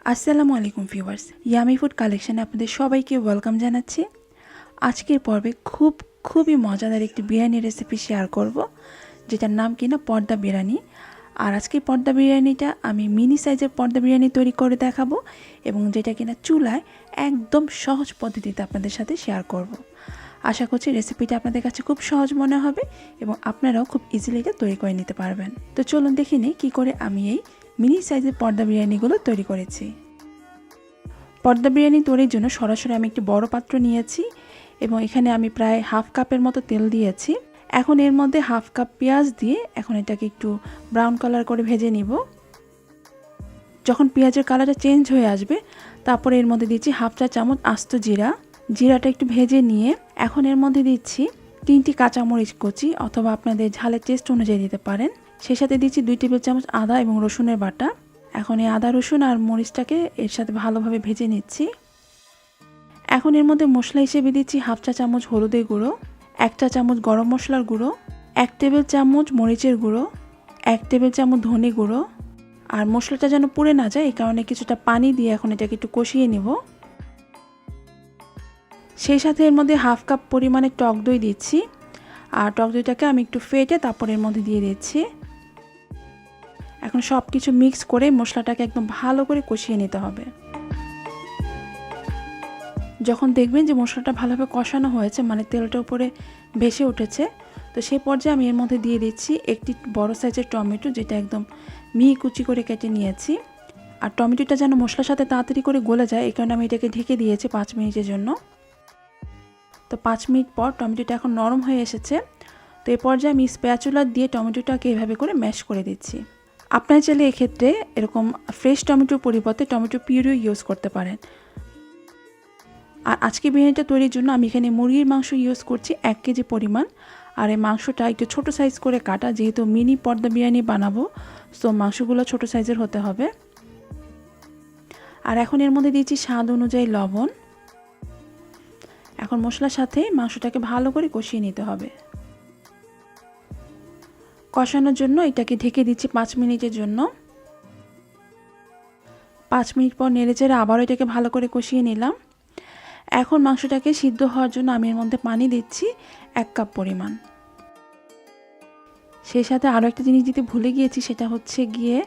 আসসালামু আলাইকুম viewers, yummy food কালেকশনে আপনাদের সবাইকে ওয়েলকাম জানাচ্ছি। আজকের পর্বে খুবই মজাদার একটি বিরিয়ানি রেসিপি শেয়ার করব, যেটার নাম কিনা পর্দা বিরিয়ানি। আর আজকের পর্দা বিরিয়ানিটা আমি মিনি সাইজের পর্দা বিরিয়ানি তৈরি করে দেখাবো, এবং যেটা কিনা চুলায় একদম সহজ পদ্ধতিতে আপনাদের সাথে শেয়ার করব। আশা করছি রেসিপিটা আপনাদের কাছে খুব সহজ মনে হবে এবং আপনারাও খুব ইজিলি এটা তৈরি করে নিতে পারবেন। তো চলুন দেখে নিই কী করে আমি এই মিনি সাইজের পর্দা বিরিয়ানিগুলো তৈরি করেছি। পর্দা বিরিয়ানি তৈরির জন্য সরাসরি আমি একটি বড় পাত্র নিয়েছি এবং এখানে আমি প্রায় হাফ কাপের মতো তেল দিয়েছি। এখন এর মধ্যে হাফ কাপ পেঁয়াজ দিয়ে এখন এটাকে একটু ব্রাউন কালার করে ভেজে নিব। যখন পেঁয়াজের কালারটা চেঞ্জ হয়ে আসবে, তারপরে এর মধ্যে দিচ্ছি হাফ চা চামচ আস্ত জিরাটা একটু ভেজে নিয়ে এখন এর মধ্যে দিচ্ছি 3টি কাঁচামরিচ কুচি, অথবা আপনাদের ঝালের টেস্ট অনুযায়ী দিতে পারেন। সেই সাথে দিচ্ছি 2 টেবিল চামচ আদা এবং রসুনের বাটা। এখন এই আদা রসুন আর মরিচটাকে এর সাথে ভালোভাবে ভেজে নিচ্ছি। এখন এর মধ্যে মশলা হিসেবে দিচ্ছি হাফ চা চামচ হলুদের গুঁড়ো, 1 চা চামচ গরম মশলার গুঁড়ো, 1 টেবিল চামচ মরিচের গুঁড়ো, 1 টেবিল চামচ ধনে গুঁড়ো। আর মশলাটা যেন পুড়ে না যায় এই কারণে কিছুটা পানি দিয়ে এখন এটাকে একটু কষিয়ে নেব। সেই সাথে এর মধ্যে হাফ কাপ পরিমাণে টক দই দিচ্ছি, আর টক দইটাকে আমি একটু ফেটে তারপর এর মধ্যে দিয়ে দিচ্ছি। এখন সব কিছু মিক্স করে মশলাটাকে একদম ভালো করে কষিয়ে নিতে হবে। যখন দেখবেন যে মশলাটা ভালোভাবে কষানো হয়েছে, মানে তেলটা উপরে ভেসে উঠেছে, তো সেই পর্যায়ে আমি এর মধ্যে দিয়ে দিচ্ছি একটি বড় সাইজের টমেটো, যেটা একদম মিহি কুচি করে কেটে নিয়েছি। আর টমেটোটা যেন মশলার সাথে তাড়াতাড়ি করে গলে যায় এই কারণে আমি এটাকে ঢেকে দিয়েছি 5 মিনিটের জন্য। তো 5 মিনিট পর টমেটোটা এখন নরম হয়ে এসেছে। তো এই পর্যায়ে আমি স্প্যাচুলা দিয়ে টমেটোটাকে এভাবে করে ম্যাশ করে দিচ্ছি। আপনারা চাইলে এক্ষেত্রে এরকম ফ্রেশ টমেটোর পরিবর্তে টমেটো পিউরিও ইউজ করতে পারেন। আর আজকে বিরিয়ানিটা তৈরির জন্য আমি এখানে মুরগির মাংস ইউজ করছি 1 কেজি পরিমাণ। আর এই মাংসটা একটু ছোট সাইজ করে কাটা, যেহেতু মিনি পর্দা বিরিয়ানি বানাবো, সো মাংসগুলো ছোট সাইজের হতে হবে। আর এখন এর মধ্যে দিয়েছি স্বাদ অনুযায়ী লবণ। এখন মশলার সাথে মাংসটাকে ভালো করে কষিয়ে নিতে হবে। কষানোর জন্য এটাকে ঢেকে দিচ্ছি 5 মিনিটের জন্য। 5 মিনিট পর নেড়েচেড়ে আবারও এটাকে ভালো করে কষিয়ে নিলাম। এখন মাংসটাকে সিদ্ধ হওয়ার জন্য আমি এর মধ্যে পানি দিচ্ছি 1 কাপ পরিমাণ। সেই সাথে আরও একটা জিনিস দিতে ভুলে গিয়েছি, সেটা হচ্ছে গিয়ে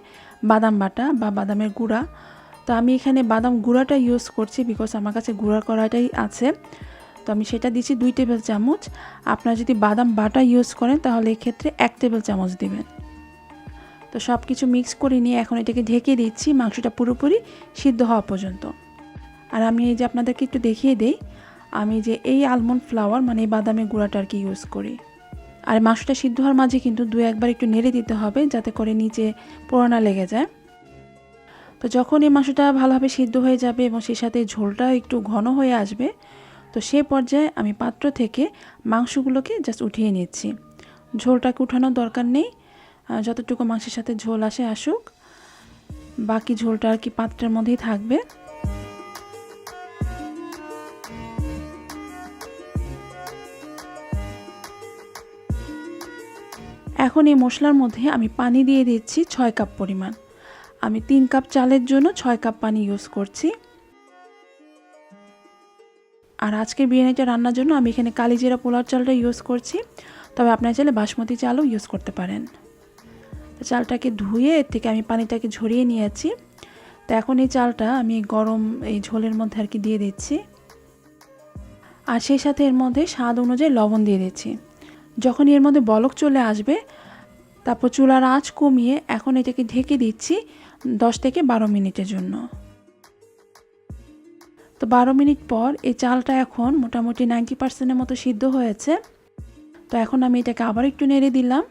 বাদাম বাটা বা বাদামের গুঁড়া। তো আমি এখানে বাদাম গুঁড়াটা ইউজ করছি, বিকজ আমার কাছে গুঁড়া করাটাই আছে। তো আমি সেটা দিচ্ছি 2 টেবিল চামচ। আপনারা যদি বাদাম বাটা ইউজ করেন তাহলে এক্ষেত্রে 1 টেবিল চামচ দিবেন। তো সব কিছু মিক্স করে নিয়ে এখন এটাকে ঢেকে দিচ্ছি মাংসটা পুরোপুরি সিদ্ধ হওয়া পর্যন্ত। আর আমি এই যে আপনাদেরকে একটু দেখিয়ে দেই, আমি যে এই আলমন্ড ফ্লাওয়ার মানে এই বাদামের গুঁড়াটা আর কি ইউজ করি। আর মাংসটা সিদ্ধ হওয়ার মাঝে কিন্তু 2-1 বার একটু নেড়ে দিতে হবে, যাতে করে নিচে পোড়া না লেগে যায়। তো যখন এই মাংসটা ভালোভাবে সিদ্ধ হয়ে যাবে এবং সেই সাথে ঝোলটা একটু ঘন হয়ে আসবে, তো সেই পর্যায়ে আমি পাত্র থেকে মাংসগুলোকে জাস্ট উঠিয়ে নিচ্ছি। ঝোলটাকে উঠানোর দরকার নেই, যতটুকু মাংসের সাথে ঝোল আসুক, বাকি ঝোলটা আর কি পাত্রের মধ্যেই থাকবে। এখন এই মশলার মধ্যে আমি পানি দিয়ে দিচ্ছি 6 কাপ পরিমাণ। আমি 3 কাপ চালের জন্য 6 কাপ পানি ইউজ করছি। আর আজকের বিরিয়ানিটা রান্নার জন্য আমি এখানে কালিজিরা পোলার চালটা ইউজ করছি, তবে আপনারা চাইলে বাসমতি চালও ইউজ করতে পারেন। তো চালটাকে ধুয়ে এর থেকে আমি পানিটাকে ঝরিয়ে নিয়েছি। তো এখন এই চালটা আমি গরম এই ঝোলের মধ্যে আর কি দিয়ে দিচ্ছি। আর সেই সাথে এর মধ্যে স্বাদ অনুযায়ী লবণ দিয়ে দিচ্ছি। যখন এর মধ্যে বলক চলে আসবে, তারপর চুলার আঁচ কমিয়ে এখন এটাকে ঢেকে দিচ্ছি 10 থেকে 12 মিনিটের জন্য। তো 12 মিনিট পর এই চালটা এখন মোটামুটি 90% মতো সিদ্ধ হয়েছে। তো এখন আমি এটাকে আবার একটু নেড়ে দিলাম।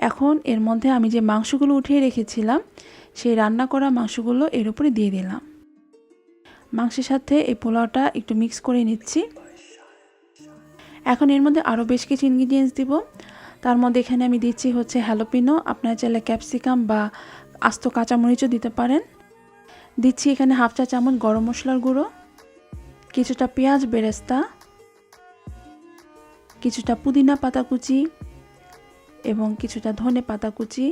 এখন এর মধ্যে আমি যে মাংসগুলো উঠিয়ে রেখেছিলাম, সেই রান্না করা মাংসগুলো এর উপরে দিয়ে দিলাম। মাংসের সাথে এই পোলাওটা একটু মিক্স করে নিচ্ছি। এখন এর মধ্যে আরও বেশ কিছু ইনগ্রিডিয়েন্টস দিব। তার মধ্যে এখানে আমি দিচ্ছি হচ্ছে হ্যালোপিনো, আপনারা চাইলে ক্যাপসিকাম বা আস্ত কাঁচামরিচও দিতে পারেন। দিচ্ছি এখানে হাফ চা চামচ গরম মশলার গুঁড়ো, কিছুটা পেঁয়াজ বেরেস্তা, কিছুটা পুদিনা পাতা কুচি এবং কিছুটা ধনে পাতা কুচি,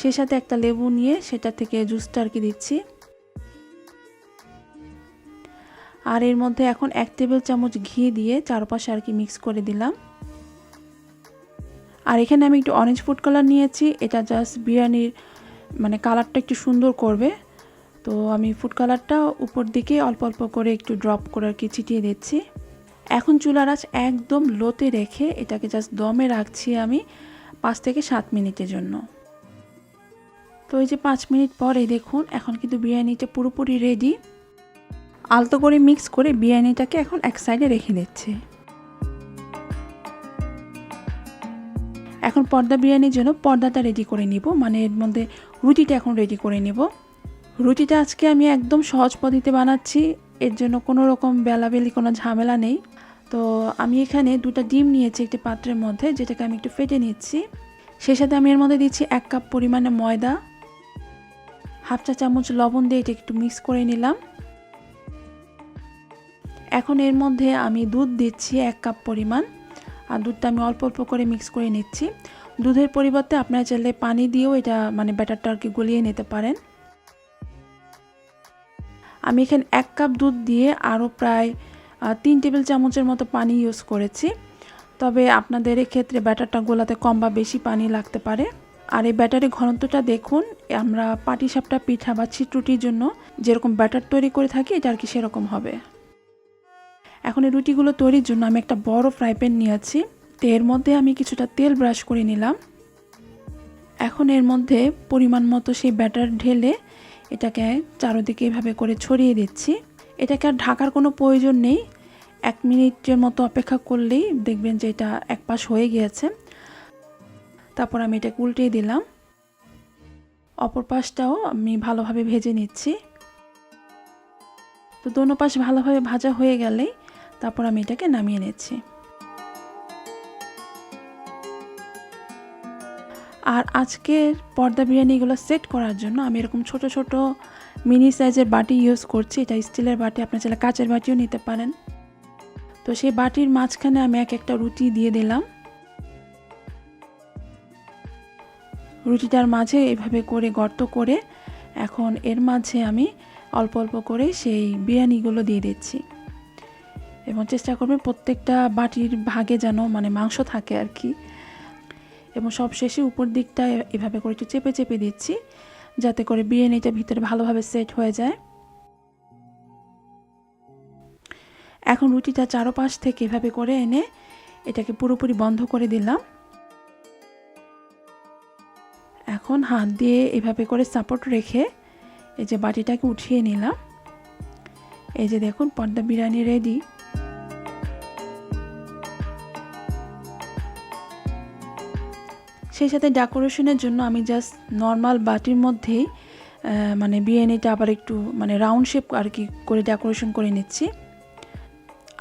সেই সাথে একটা লেবু নিয়ে সেটা থেকে জুসটা আর কি দিচ্ছি। আর এর মধ্যে এখন 1 টেবিল চামচ ঘি দিয়ে চারপাশে আর কি মিক্স করে দিলাম। আর এখানে আমি একটু অরেঞ্জ ফুড কালার নিয়েছি, এটা জাস্ট বিরিয়ানির মানে কালারটা একটু সুন্দর করবে। তো আমি ফুড কালারটা উপর দিকে অল্প অল্প করে একটু ড্রপ করে আর কি ছিটিয়ে দিচ্ছি। এখন চুলার আঁচ একদম লোতে রেখে এটাকে জাস্ট দমে রাখছি আমি 5 থেকে 7 মিনিটের জন্য। তো এই যে 5 মিনিট পরে দেখুন এখন কিন্তু বিরিয়ানিটা পুরোপুরি রেডি। আলতো করে মিক্স করে বিরিয়ানিটাকে এখন এক সাইডে রেখে দিচ্ছি। এখন পর্দা বিরিয়ানির জন্য পর্দাটা রেডি করে নিব, মানে এর মধ্যে রুটিটা এখন রেডি করে নিব। রুটিটা আজকে আমি একদম সহজ পদ্ধতিতে বানাচ্ছি, এর জন্য কোনো রকম বেলাবেলি কোনো ঝামেলা নেই। তো আমি এখানে 2টা ডিম নিয়েছি একটি পাত্রের মধ্যে, যেটাকে আমি একটু ফেটে নিচ্ছি। সেই সাথে আমি এর মধ্যে দিচ্ছি 1 কাপ পরিমাণে ময়দা, হাফ চা চামচ লবণ দিয়ে এটা একটু মিক্স করে নিলাম। এখন এর মধ্যে আমি দুধ দিচ্ছি 1 কাপ পরিমাণ, আর দুধটা আমি অল্প অল্প করে মিক্স করে নিচ্ছি। দুধের পরিবর্তে আপনারা চাইলে পানি দিয়েও এটা মানে ব্যাটারটা আর কি গলিয়ে নিতে পারেন। আমি এখানে 1 কাপ দুধ দিয়ে আরও প্রায় 3 টেবিল চামচের মতো পানি ইউজ করেছি। তবে আপনাদের ক্ষেত্রে ব্যাটারটা গোলাতে কম বা বেশি পানি লাগতে পারে। আর এই ব্যাটারের ঘনত্বটা দেখুন, আমরা পাটিসাপটা পিঠা বা ছিটরুটির জন্য যেরকম ব্যাটার তৈরি করে থাকি এটা আর কি সেরকম হবে। এখন এই রুটিগুলো তৈরির জন্য আমি একটা বড় ফ্রাই প্যান নিয়েছি, তো এর মধ্যে আমি কিছুটা তেল ব্রাশ করে নিলাম। এখন এর মধ্যে পরিমাণ মতো সেই ব্যাটার ঢেলে এটাকে চারদিকে এভাবে করে ছড়িয়ে দিচ্ছি। এটাকে আর ঢাকার কোনো প্রয়োজন নেই, 1 মিনিটের মতো অপেক্ষা করলেই দেখবেন যে এটা এক পাশ হয়ে গিয়েছে। তারপর আমি এটাকে উল্টিয়ে দিলাম, অপর পাশটাও আমি ভালোভাবে ভেজে নিচ্ছি। তো দোনো পাশ ভালোভাবে ভাজা হয়ে গেলেই তারপর আমি এটাকে নামিয়ে নিচ্ছি। আর আজকের পর্দা বিরিয়ানিগুলো সেট করার জন্য আমি এরকম ছোট ছোট মিনি সাইজের বাটি ইউজ করছি। এটা স্টিলের বাটি, আপনার চাইলে কাঁচের বাটিও নিতে পারেন। তো সেই বাটির মাঝখানে আমি একটা রুটি দিয়ে দিলাম। রুটিটার মাঝে এভাবে করে গর্ত করে এখন এর মাঝে আমি অল্প অল্প করে সেই বিরিয়ানিগুলো দিয়ে দিচ্ছি, এবং চেষ্টা করবেন প্রত্যেকটা বাটির ভাগে যেন মানে মাংস থাকে আর কি। এবং সব শেষে উপর দিকটা এভাবে করে একটু চেপে চেপে দিচ্ছি, যাতে করে বিরিয়ানিটা ভিতরে ভালোভাবে সেট হয়ে যায়। এখন রুটিটা চারপাশ থেকে এভাবে করে এনে এটাকে পুরোপুরি বন্ধ করে দিলাম। এখন হাত দিয়ে এভাবে করে সাপোর্ট রেখে এই যে বাটিটাকে উঠিয়ে নিলাম। এই যে দেখুন পর্দা বিরিয়ানি রেডি। সেই সাথে ডেকোরেশনের জন্য আমি জাস্ট নর্মাল বাটির মধ্যেই মানে বিরিয়ানিটা আবার একটু মানে রাউন্ড শেপ আর কি করে ডেকোরেশন করে নিচ্ছি।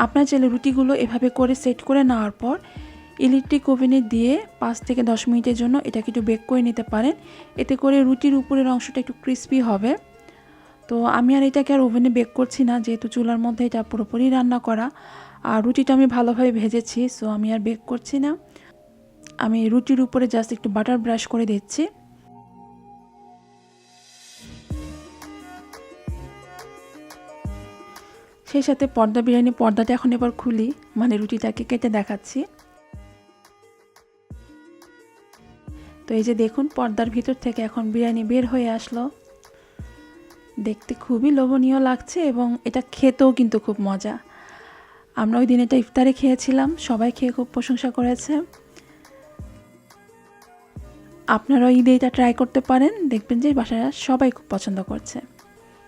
আপনার চাইলে রুটিগুলো এভাবে করে সেট করে নেওয়ার পর ইলেকট্রিক ওভেনে দিয়ে 5 থেকে 10 মিনিটের জন্য এটাকে একটু বেক করে নিতে পারেন। এতে করে রুটির উপরের অংশটা একটু ক্রিস্পি হবে। তো আমি আর এটাকে আর ওভেনে বেক করছি না, যেহেতু চুলার মধ্যে এটা পুরোপুরি রান্না করা, আর রুটিটা আমি ভালোভাবে ভেজেছি, সো আমি আর বেক করছি না। আমি রুটির উপরে জাস্ট একটু বাটার ব্রাশ করে দিচ্ছি। সেই সাথে পর্দা বিরিয়ানি পর্দাটা এখন এবার খুলি, মানে রুটিটাকে কেটে দেখাচ্ছি। তো এই যে দেখুন পর্দার ভিতর থেকে এখন বিরিয়ানি বের হয়ে আসলো। দেখতে খুবই লোভনীয় লাগছে এবং এটা খেতেও কিন্তু খুব মজা। আমরা ওই দিন এটা ইফতারে খেয়েছিলাম, সবাই খেয়ে খুব প্রশংসা করেছে। আপনারাও ঈদে এটা ট্রাই করতে পারেন, দেখবেন যে বাসায় সবাই খুব পছন্দ করছে।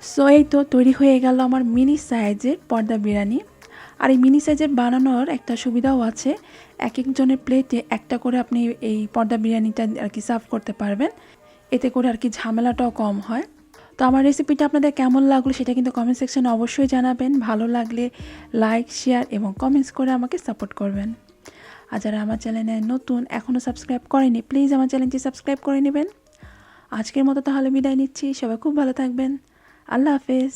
সো এই তো তৈরি হয়ে গেল আমার মিনি সাইজের পর্দা বিরিয়ানি। আর এই মিনি সাইজের বানানোর একটা সুবিধাও আছে, এক একজনের প্লেটে একটা করে আপনি এই পর্দা বিরিয়ানিটা আর কি সার্ভ করতে পারবেন, এতে করে আর কি ঝামেলাটাও কম হয়। তো আমার রেসিপিটা আপনাদের কেমন লাগলো সেটা কিন্তু কমেন্ট সেকশনে অবশ্যই জানাবেন। ভালো লাগলে লাইক, শেয়ার এবং কমেন্টস করে আমাকে সাপোর্ট করবেন। আর যারা আমার চ্যানেলে নতুন এখনও সাবস্ক্রাইব করেনি, প্লিজ আমার চ্যানেলটি সাবস্ক্রাইব করে নেবেন। আজকের মতো তাহলে বিদায় নিচ্ছি, সবাই খুব ভালো থাকবেন। আল্লাহ হাফেজ।